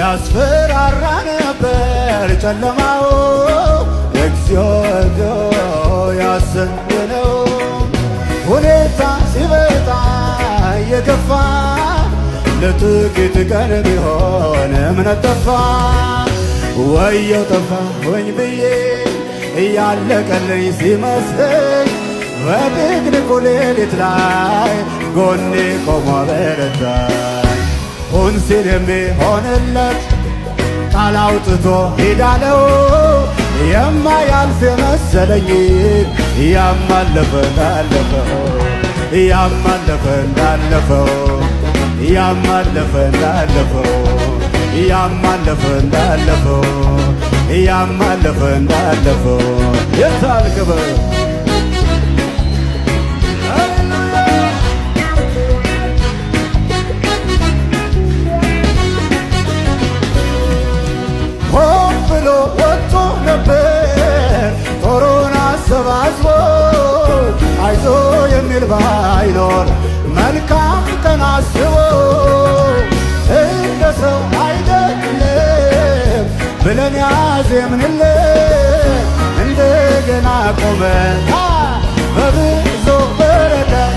ያስፈራራ ነበር ጨለማው እግዚኦ ያሰኘነው ሁኔታ ሲበጣ እየገፋ ለጥቂት ቀን ቢሆን እምነት ጠፋ ወየው ጠፋሁኝ ብዬ እያለቀልኝ ሲመስለኝ በድቅድቁ ሌሊት ላይ ጎኔ ቆሞ አበረታኝ ሁን ሲል የሚሆንለት ቃል አውጥቶ ሄዳለው የማያልፍ የመሰለኝ ያማለፈ እንዳለፈው ያማለፈ እንዳለፈው ያማለፈ እንዳለፈው ያማለፈ እንዳለፈው ያማለፈ እንዳለፈው የታልከበ ሆን ብሎ ወጥቶ ነበር ጦሩን አሰባስቦ አይዞ የሚል ባይኖር መልካም ቀን አስቦ እንደ ሰው አይደለም ብለን ያዜምንለት እንደገና ቆመ በብዙ በረከት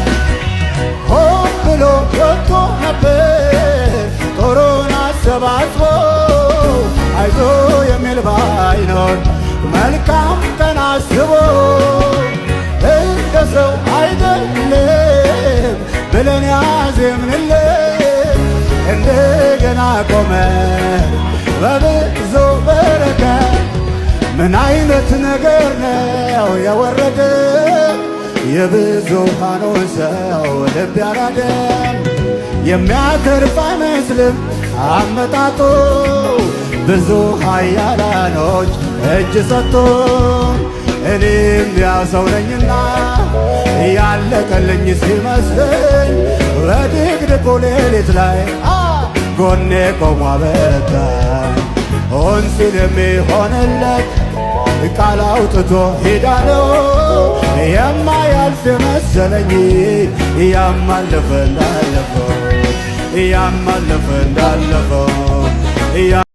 ሆን ብሎ ወጥቶ ነበር ጦሩን አሰባስቦ አይዞ የሚል ባይኖር መልካም ቀን አስቦ እንደ ሰው አይደለም ብለን ያዜምንለት እንደገና ቆመ በብዙ በረከት ምን አይነት ነገር ነው የወረደ የብዙሃኑን ሰው ልብ ያራደ የሚያተርፍ አይመስልም አመጣጡ ብዙ ኃያላኖች እጅ ሰጥቶ እኔም ያው ሰው ነኝና ያለቀልኝ ሲመስለኝ በድቅድቁ ሌሊት ላይ ጎኔ ቆሞ አበረታኝ ሆን ሲል የሚሆንለት ቃል አውጥቶ ሄዳለው የማያልፍ የመሰለኝ ያማለፈ እንዳለፈው ያማለፈ እንዳለፈው